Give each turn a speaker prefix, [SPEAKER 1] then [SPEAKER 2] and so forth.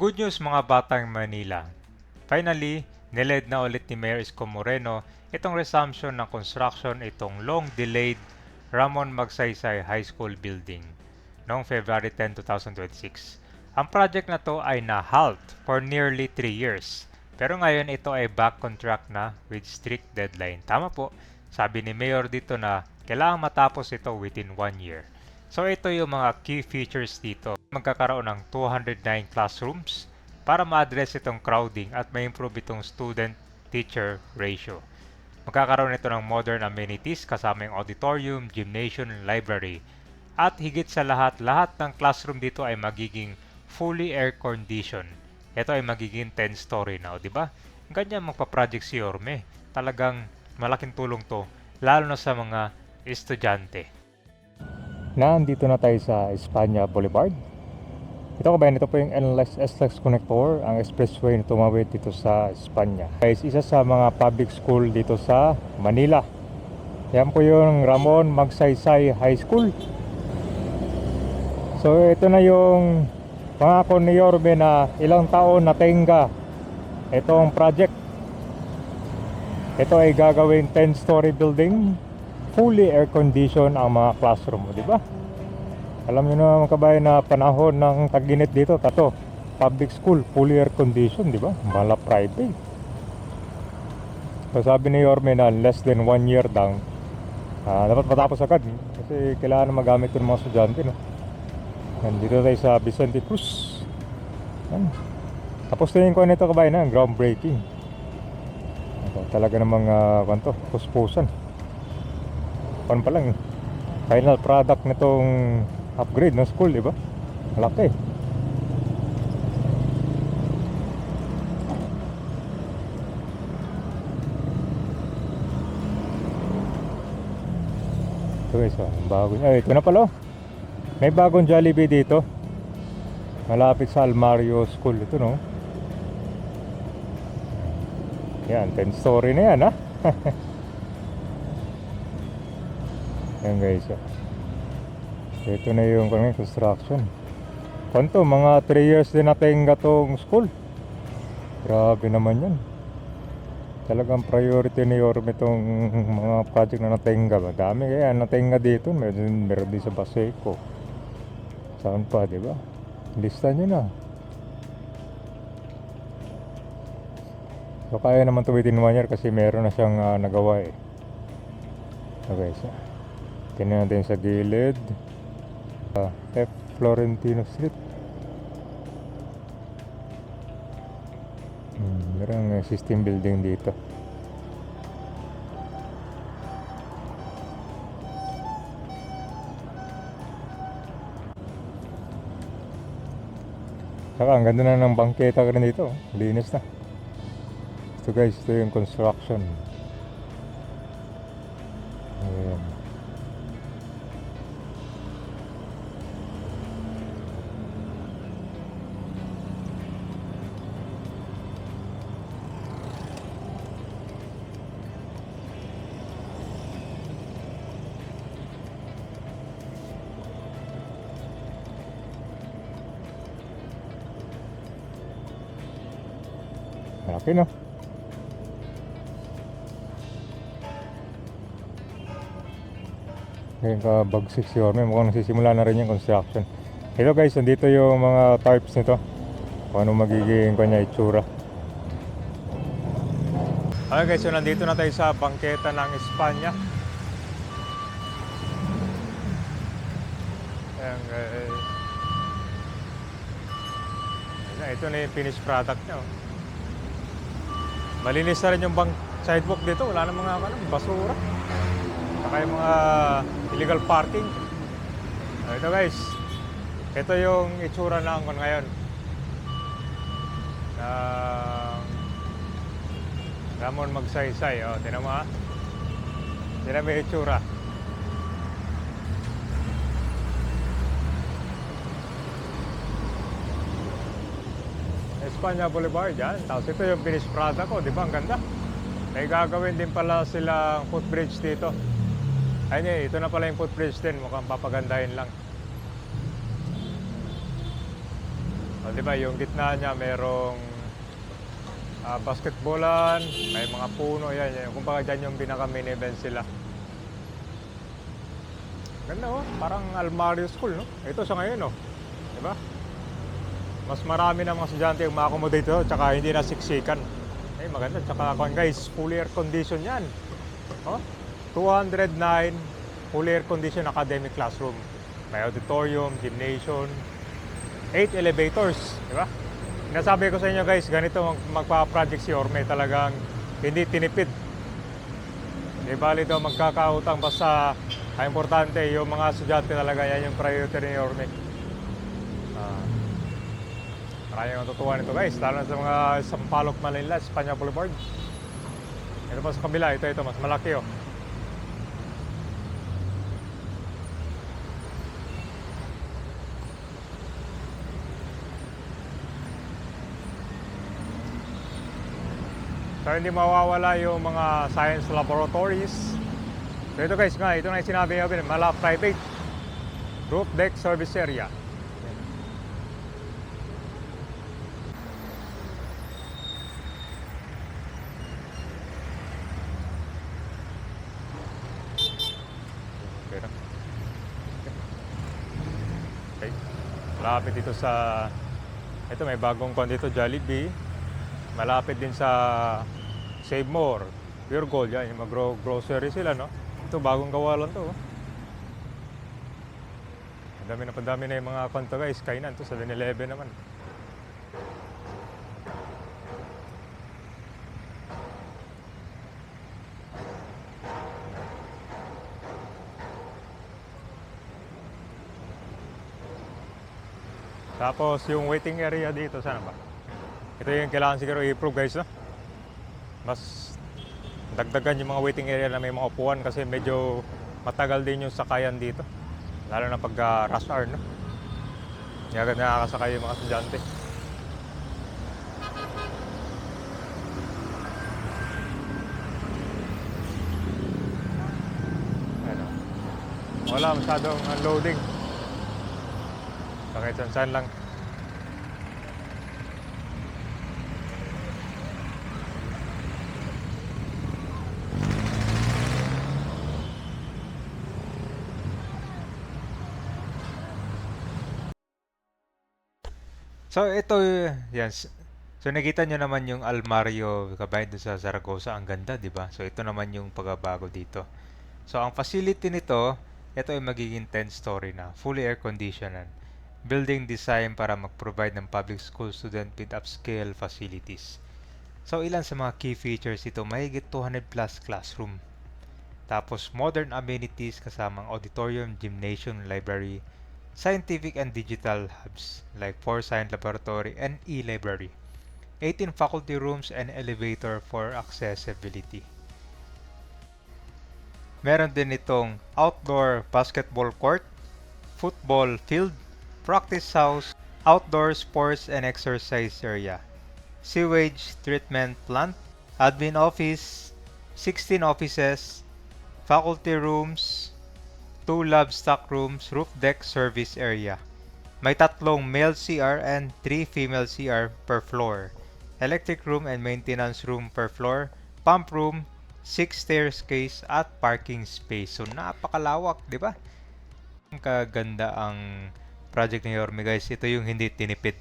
[SPEAKER 1] Good news mga batang Manila. Finally, niled na ulit ni Mayor Isko Moreno itong resumption ng construction itong long-delayed Ramon Magsaysay High School building noong February 10, 2026. Ang project na to ay na-halt for nearly 3 years. Pero ngayon ito ay back on track na with strict deadline. Tama po, sabi ni Mayor dito na kailangan matapos ito within 1 year. So ito yung mga key features dito. Magkakaroon ng 209 classrooms para ma-address itong crowding at ma-improve itong student-teacher ratio. Magkakaroon ito ng modern amenities kasama yung auditorium, gymnasium, library. At higit sa lahat, lahat ng classroom dito ay magiging fully air-conditioned. Ito ay magiging 10-story na, di ba? Ganyan magpa-project si Yorme. Talagang malaking tulong to, lalo na sa mga estudyante.
[SPEAKER 2] Nandito na tayo sa Espanya Boulevard. Ito kabayan, ito po yung NLEX Connector, ang expressway na tumawid dito sa Espanya. Guys, isa sa mga public school dito sa Manila. Yan po yung Ramon Magsaysay High School. So ito na yung pangako ni Yorme na ilang taon na tenga itong project. Ito ay gagawin 10-story building, fully air-conditioned ang mga classroom, di ba? Alam niyo na mga kabayan na panahon ng tag-init dito, tato, public school, fully air-conditioned, di ba? Mala private. So sabi ni Yorme na less than 1 year lang, dapat matapos agad kasi kailangan magamit ng mga estudyante, no? Nandito tayo sa Vicente Cruz. Yan. Tapos tingin ko nito kabayan na groundbreaking. Ito, talaga namang kwanto, puspusan. Pan pa lang, final product nitong upgrade ng school, di ba? Malaki. Ito guys, bago niya. Ito na pala, may bagong Jollibee dito. Malapit sa Almario School ito, no? Yan, 10 story na yan, ha? Yan guys, ito na yung construction. Kanto, mga 3 years din natenga tong school. Grabe naman yan. Talagang priority ni Yorme itong mga project na natenga. Madami kaya natenga dito. Meron din sa Baseco. Saan pa, di ba? Lista nyo na. So kaya naman to within 1 year kasi meron na siyang nagawa eh. Okay, so tingnan natin sa gilid. F. Florentino Street. Merong existing building dito. Saka ang ganda na ng bangketa rin dito. Linis na. Ito guys, ito yung construction. Ayan. Malaki, no? Ngayon ka bagsik si Orme, mukhang nagsisimula na rin yung construction. Hello guys, nandito yung mga tarps nito. Kung ano magiging kanya itsura. Okay guys, so nandito na tayo sa bangketa ng Espanya. Ayan guys. Ito na yung finished product niya. Malinis na rin yung sidewalk dito. Wala na mga basura. Saka yung mga illegal parking. Ito guys. Ito yung itsura ng ngayon. Ramon Magsaysay. Tinan mo ha. Tinan mo yung itsura. Espanya Boulevard yan. Tapos ito yung finished product ko, di ba? Ang ganda. May gagawin din pala silang footbridge dito. Ayun ito na pala yung footbridge din. Mukhang papagandahin lang. Di ba, yung gitna niya merong basketballan, may mga puno, yan. Kumbaga dyan yung pinaka main event sila. Ganda oh, parang Almario School, no? Ito sa ngayon, oh. Di ba? Mas marami na mga estudyante yung ma-accommodate ito, tsaka hindi na siksikan. Ay, maganda. Tsaka, guys, fully air condition yan. Oh, 209 fully air condition academic classroom. May auditorium, gymnasium, 8 elevators, di ba? Nasabi ko sa inyo guys, ganito magpa-project si Orme, talagang hindi tinipid. Di bali daw magkakautang, basta ang importante yung mga estudyante talaga, yan yung priority ni Orme. Maraming matutuwa nito guys, lalo na sa mga Sampaloc, Manila, Espanya Boulevard. Ito pa sa kabila, ito mas malaki oh. So hindi mawawala yung mga science laboratories. So ito guys nga, ito na yung sinabi natin, mala private roof deck service area. Okay. Malapit dito sa, ito may bagong kon dito, Jollibee. Malapit din sa Save More, Pure Gold, yan, yung mag-grocery sila, no? Ito, bagong gawa lang to. Padami na yung mga konto guys, kainan to, 7-Eleven naman. Tapos yung waiting area dito, sana ba? Ito yung kailangan siguro i-improve guys, no? Mas dagdagan yung mga waiting area na may mga upuan kasi medyo matagal din yung sakayan dito. Lalo na pag rush hour, no? Hindi agad nakakasakay yung mga estudyante. Ano? Wala masyadong unloading. Kahit saan lang.
[SPEAKER 1] So ito, yan. So nakita nyo naman yung Almario kabayan doon sa Zaragoza, ang ganda, 'di ba? So ito naman yung pagbabago dito. So ang facility nito, ito ay magiging 10-story na, fully air conditioned. Building design para mag-provide ng public school student with upscale facilities. So ilan sa mga key features ito, mahigit 200 plus classroom. Tapos modern amenities kasamang auditorium, gymnasium, library, scientific and digital hubs like Foresight Laboratory and e-library, 18 faculty rooms and elevator for accessibility. Meron din itong outdoor basketball court, football field, practice house, outdoor sports and exercise area, sewage treatment plant, admin office, 16 offices, faculty rooms, 2 lab stock rooms, roof deck service area. May 3 male CR and 3 female CR per floor. Electric room and maintenance room per floor. Pump room, 6 staircase at parking space. So napakalawak, di ba? Ang kaganda ang project ni Yorme guys. Ito yung hindi tinipid.